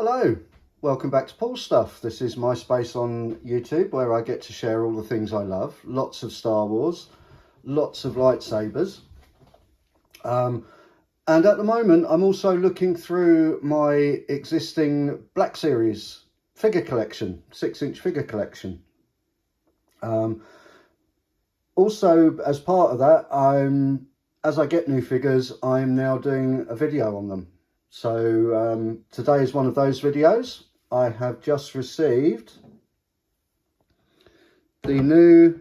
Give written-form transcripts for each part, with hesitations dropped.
Hello, welcome back to Paul's Stuff. This is my space on YouTube where I get to share all the things I love. Lots of Star Wars, lots of lightsabers. And at the moment I'm also looking through my existing Black Series figure collection, 6-inch figure collection. Also, as part of that, as I get new figures, I'm now doing a video on them. So today is one of those videos. I have just received the new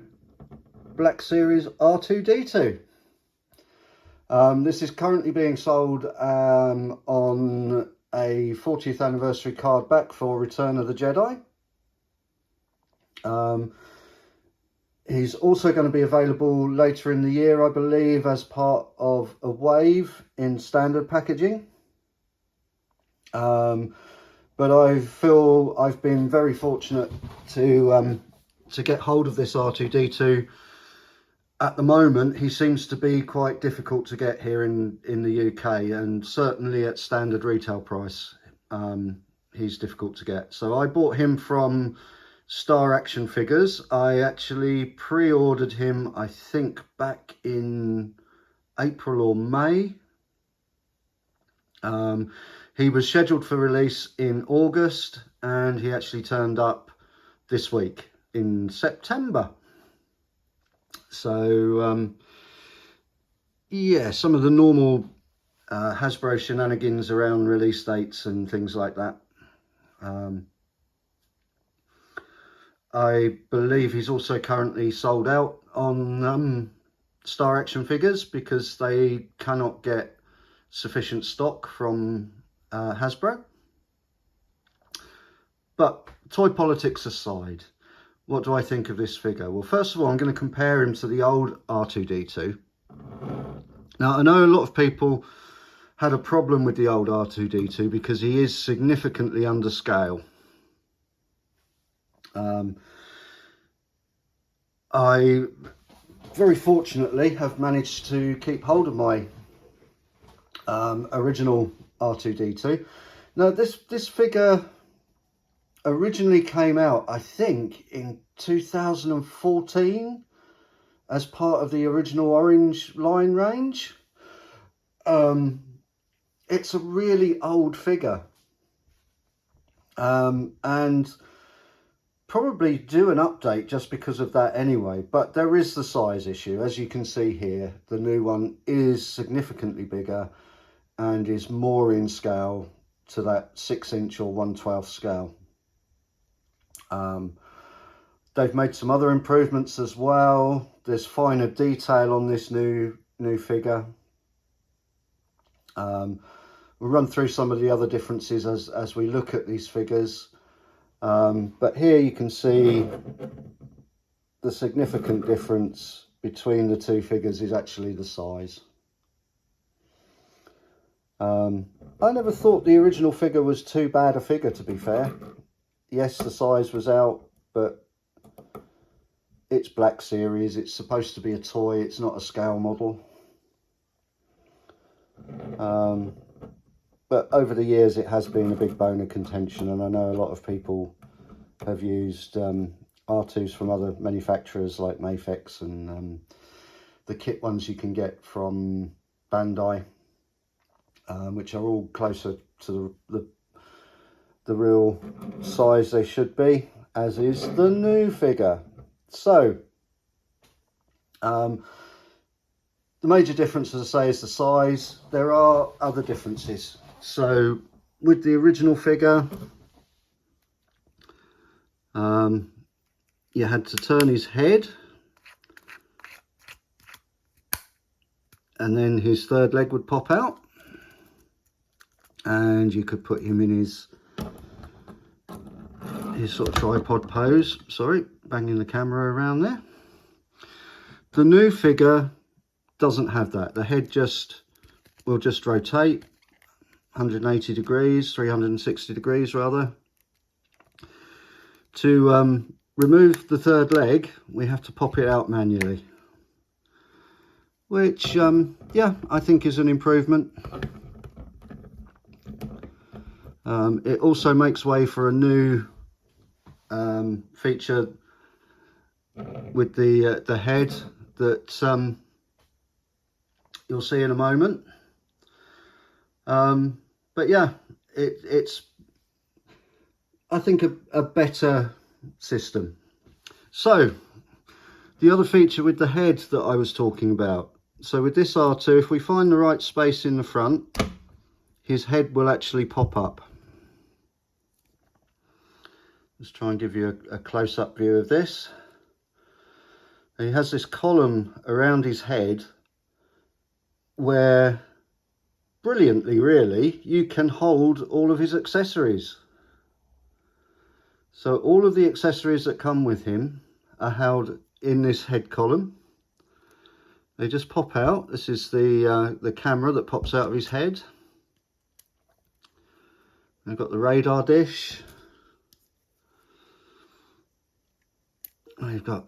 Black Series R2-D2. This is currently being sold on a 40th anniversary card back for Return of the Jedi. He's also going to be available later in the year, I believe, as part of a wave in standard packaging. But I feel I've been very fortunate to get hold of this R2-D2. At the moment, he seems to be quite difficult to get here in the UK, and certainly at standard retail price, he's difficult to get. So I bought him from Star Action Figures. I actually pre-ordered him, I think, back in April or May. He was scheduled for release in August, and he actually turned up this week in September. So, yeah, some of the normal Hasbro shenanigans around release dates and things like that. I believe he's also currently sold out on Star Action Figures because they cannot get sufficient stock from Hasbro. But toy politics aside, what do I think of this figure? Well, first of all, I'm going to compare him to the old R2-D2. Now, I know a lot of people had a problem with the old R2-D2 because he is significantly under scale. I very fortunately have managed to keep hold of my original R2-D2. Now, this figure originally came out, I think, in 2014 as part of the original Orange line range. It's a really old figure, and probably do an update just because of that anyway. But there is the size issue. As you can see here, the new one is significantly bigger and is more in scale to that 6-inch or 1/12 scale. They've made some other improvements as well. There's finer detail on this new figure. We'll run through some of the other differences as we look at these figures. But here you can see the significant difference between the two figures is actually the size. I never thought the original figure was too bad a figure, to be fair. Yes, the size was out, but it's Black Series. It's supposed to be a toy. It's not a scale model. But over the years, it has been a big bone of contention, and I know a lot of people have used R2s from other manufacturers like Mafex and the kit ones you can get from Bandai, which are all closer to the real size they should be, as is the new figure. So, the major difference, as I say, is the size. There are other differences. So, with the original figure, you had to turn his head, and then his third leg would pop out, and you could put him in his sort of tripod pose. Sorry, banging the camera around there. The new figure doesn't have that. The head will just rotate 180 degrees, 360 degrees rather. To remove the third leg, we have to pop it out manually, which yeah, I think is an improvement. It also makes way for a new feature with the head that you'll see in a moment. But yeah, it's I think a better system. So the other feature with the head that I was talking about, so with this R2, if we find the right space in the front, his head will actually pop up. Let's try and give you a close-up view of this. He has this column around his head where, brilliantly really, you can hold all of his accessories. So all of the accessories that come with him are held in this head column. They just pop out. This is the camera that pops out of his head. I've got the radar dish. I've got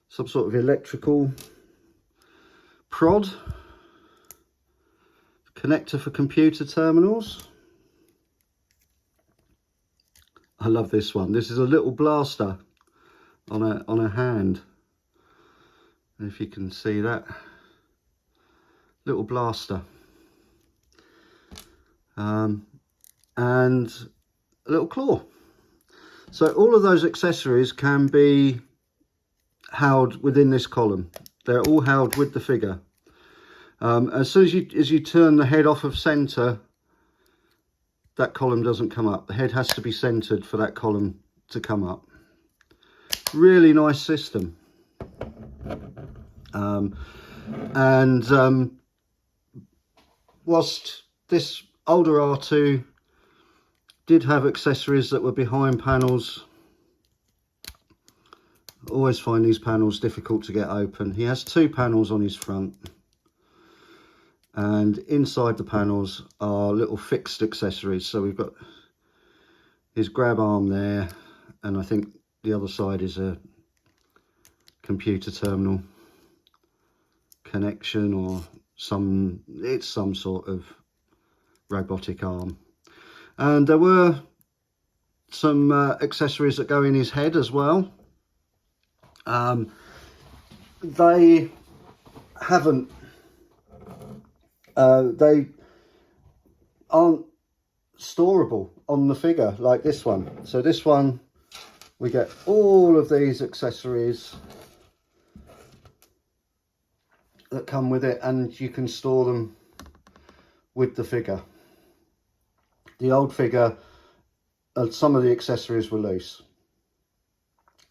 some sort of electrical prod, connector for computer terminals. I love this one. This is a little blaster on a hand. If you can see that little blaster, and a little claw. So all of those accessories can be held within this column. They're all held with the figure. As soon as you turn the head off of center, that column doesn't come up. The head has to be centered for that column to come up. Really nice system. Whilst this older R2 did have accessories that were behind panels, I always find these panels difficult to get open. He has two panels on his front, and inside the panels are little fixed accessories. So we've got his grab arm there, and I think the other side is a computer terminal connection, or it's some sort of robotic arm. And there were some accessories that go in his head as well. They haven't they aren't storable on the figure like this one. So this one, we get all of these accessories that come with it, and you can store them with the figure. The old figure, some of the accessories were loose,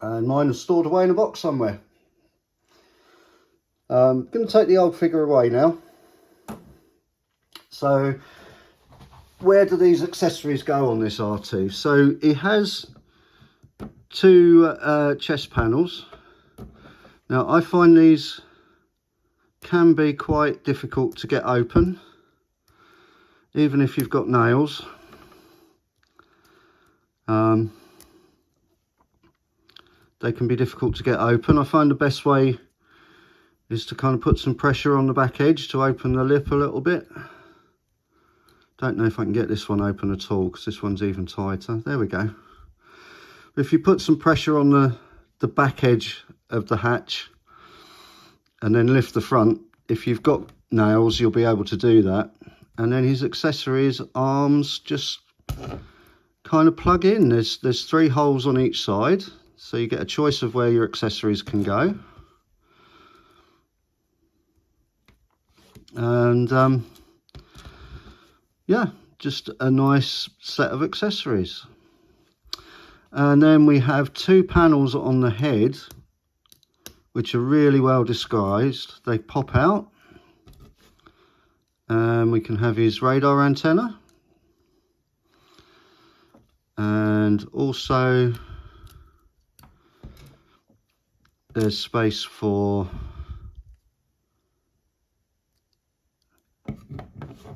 and mine are stored away in a box somewhere. I'm going to take the old figure away now. So where do these accessories go on this R2? So he has two chest panels. Now I find these can be quite difficult to get open, even if you've got nails. They can be difficult to get open. I find the best way is to kind of put some pressure on the back edge to open the lip a little bit. Don't know if I can get this one open at all, because this one's even tighter. There we go. If you put some pressure on the back edge of the hatch and then lift the front, if you've got nails, you'll be able to do that. And then his accessories arms just kind of plug in. There's three holes on each side, so you get a choice of where your accessories can go. And yeah, just a nice set of accessories. And then we have two panels on the head, which are really well disguised. They pop out, and we can have his radar antenna, and also there's space for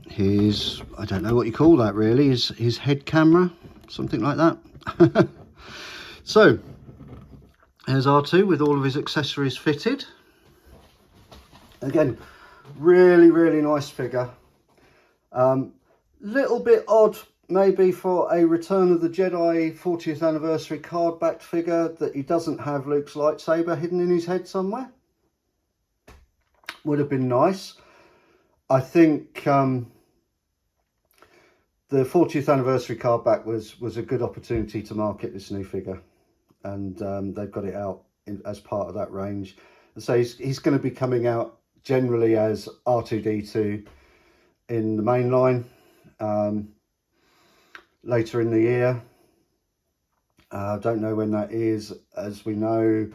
his, I don't know what you call that really, his head camera, something like that. So here's R2 with all of his accessories fitted. Again, really nice figure. Little bit odd maybe for a Return of the Jedi 40th anniversary card backed figure that he doesn't have Luke's lightsaber hidden in his head somewhere. Would have been nice. I think the 40th anniversary card back was a good opportunity to market this new figure, and they've got it out as part of that range. So he's going to be coming out generally as R2-D2 in the main line later in the year. I don't know when that is. As we know,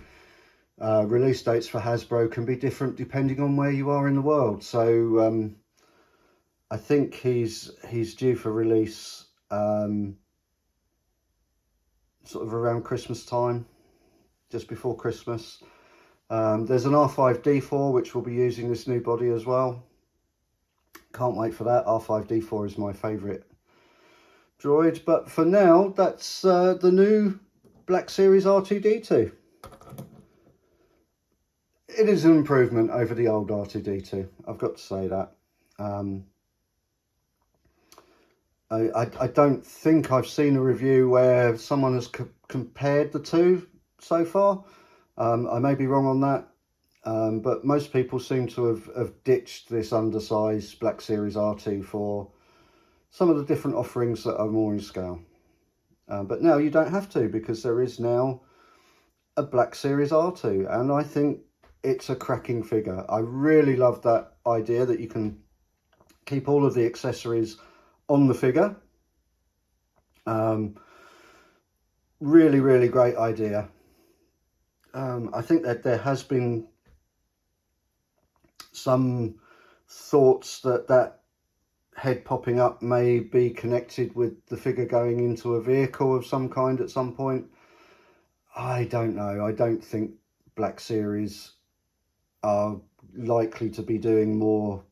release dates for Hasbro can be different depending on where you are in the world. So I think he's due for release sort of around Christmas time, just before Christmas. There's an R5-D4 which will be using this new body as well. Can't wait for that. R5-D4 is my favourite droid, but for now that's the new Black Series R2-D2. It is an improvement over the old R2-D2, I've got to say that. I don't think I've seen a review where someone has compared the two so far. I may be wrong on that, but most people seem to have ditched this undersized Black Series R2 for some of the different offerings that are more in scale. But now you don't have to, because there is now a Black Series R2, and I think it's a cracking figure. I really love that idea that you can keep all of the accessories on the figure. Really, really great idea. I think that there has been some thoughts that head popping up may be connected with the figure going into a vehicle of some kind at some point. I don't know. I don't think Black Series are likely to be doing more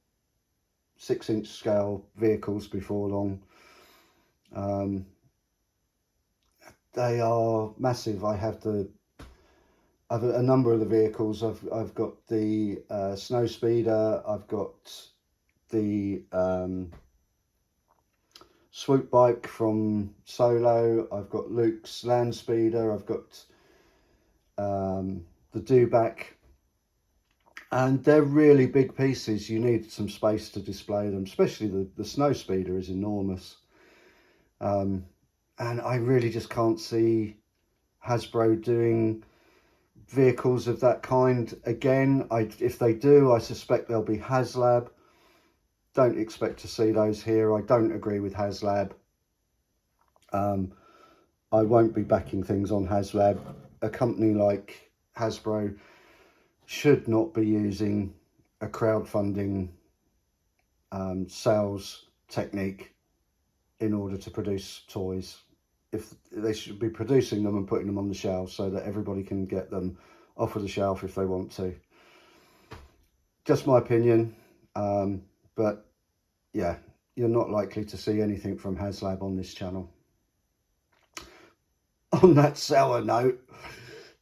6-inch scale vehicles before long. They are massive. I have a number of the vehicles. I've got the Snow Speeder. I've got the swoop bike from Solo. I've got Luke's Land Speeder. I've got the Dewback, and they're really big pieces. You need some space to display them, especially the Snow Speeder is enormous. And I really just can't see Hasbro doing vehicles of that kind again. If they do, I suspect they'll be HasLab. Don't expect to see those here. I don't agree with HasLab. I won't be backing things on HasLab. A company like Hasbro should not be using a crowdfunding sales technique in order to produce toys. If they should be producing them and putting them on the shelf so that everybody can get them off of the shelf if they want to. Just my opinion, but yeah, you're not likely to see anything from HasLab on this channel. On that sour note,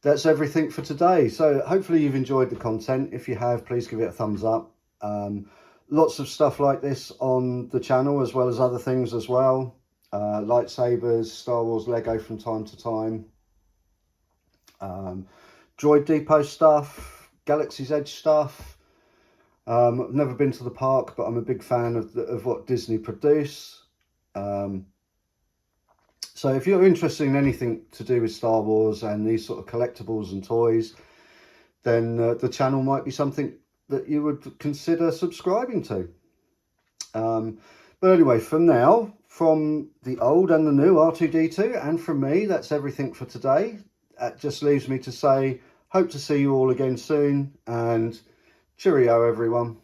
that's everything for today. So hopefully you've enjoyed the content. If you have, please give it a thumbs up. Lots of stuff like this on the channel, as well as other things as well. Lightsabers, Star Wars Lego from time to time. Droid Depot stuff, Galaxy's Edge stuff. I've never been to the park, but I'm a big fan of what Disney produce. So if you're interested in anything to do with Star Wars and these sort of collectibles and toys, then the channel might be something that you would consider subscribing to. But anyway, for now, from the old and the new R2-D2, and from me, that's everything for today. That just leaves me to say, hope to see you all again soon, and cheerio, everyone.